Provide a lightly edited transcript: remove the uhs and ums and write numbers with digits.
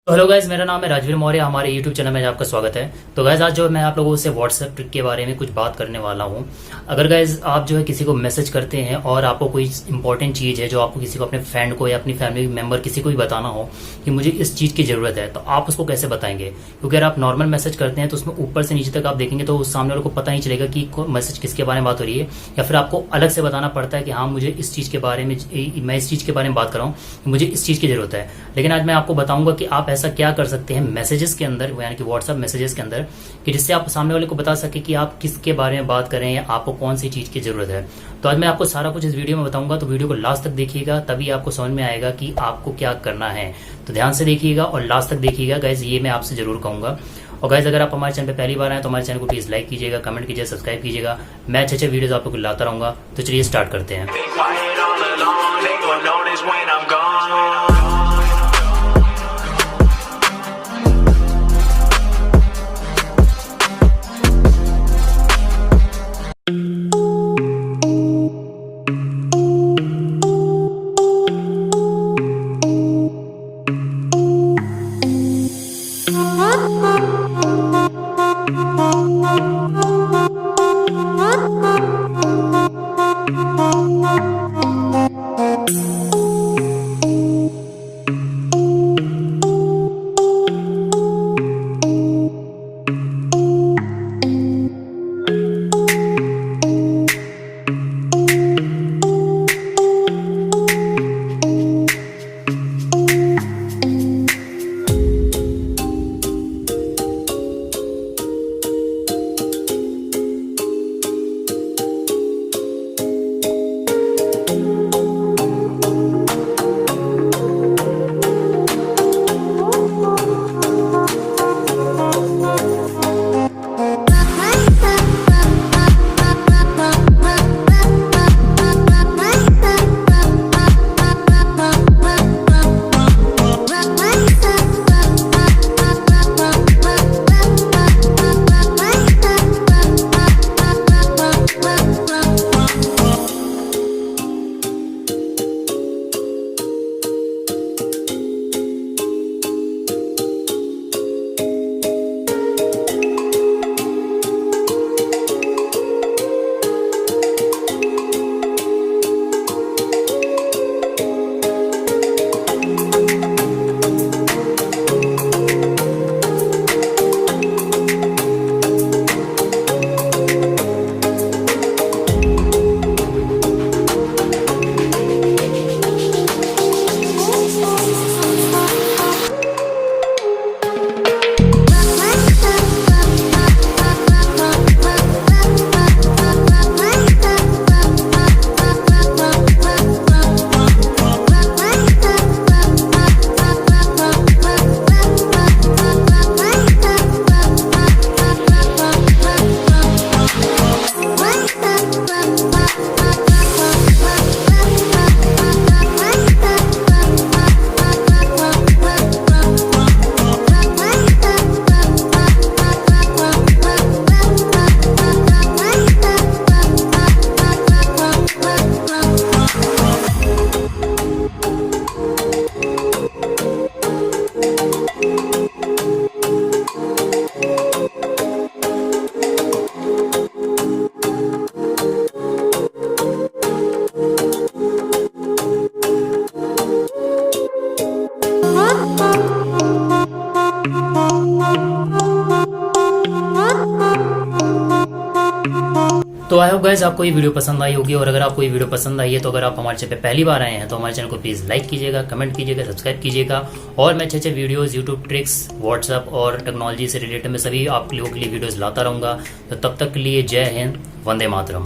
तो hello guys, मेरा नाम है राजवीर मौर्य। हमारे यूट्यूब चैनल में आपका स्वागत है। तो गाइज आज जो मैं आप लोगों से व्हाट्सएप ट्रिक के बारे में कुछ बात करने वाला हूं। अगर गाइज आप जो है किसी को मैसेज करते हैं और आपको कोई इंपॉर्टेंट चीज है जो आपको किसी को, अपने फ्रेंड को या अपनी फैमिली मेंबर किसी को भी बताना हो कि मुझे इस चीज की जरूरत है, तो आप उसको कैसे बताएंगे? क्योंकि अगर आप नॉर्मल मैसेज करते हैं तो उसमें ऊपर से नीचे तक आप देखेंगे तो उस सामने वाले को पता नहीं चलेगा कि मैसेज किसके बारे में बात हो रही है, या फिर आपको अलग से बताना पड़ता है कि हाँ मुझे इस चीज के बारे में, मैं इस चीज के बारे में बात कर रहा हूँ, मुझे इस चीज की जरूरत है। लेकिन आज मैं आपको बताऊंगा कि आप ऐसा क्या कर सकते हैं मैसेजेस के अंदर, यानी कि व्हाट्सएप मैसेजेस के अंदर, कि जिससे आप सामने वाले को बता सके कि आप किसके बारे में बात करें या आपको कौन सी चीज की जरूरत है। तो आज मैं आपको सारा कुछ इस वीडियो में बताऊंगा, तो वीडियो को लास्ट तक देखिएगा, तभी आपको समझ में आएगा कि आपको क्या करना है। तो ध्यान से देखिएगा और लास्ट तक देखिएगा गाइज, ये मैं आपसे जरूर कहूंगा। और गाइज अगर आप हमारे चैनल पे पहली बार आए तो हमारे चैनल को प्लीज लाइक कीजिएगा, कमेंट कीजिएगा, सब्सक्राइब कीजिएगा। मैं अच्छे वीडियोस आप लोग को लाता रहूंगा। तो चलिए स्टार्ट करते हैं। तो आई होप गाइज आपको ये वीडियो पसंद आई होगी। और अगर आपको ये वीडियो पसंद आई है तो अगर आप हमारे चैनल पे पहली बार आए हैं तो हमारे चैनल को प्लीज लाइक कीजिएगा, कमेंट कीजिएगा, सब्सक्राइब कीजिएगा। और मैं अच्छे वीडियोस, यूट्यूब ट्रिक्स, व्हाट्सएप और टेक्नोलॉजी से रिलेटेड में सभी आप लोगों के लिए वीडियोस लाता रहूंगा। तो तब तक के लिए जय हिंद, वंदे मातरम।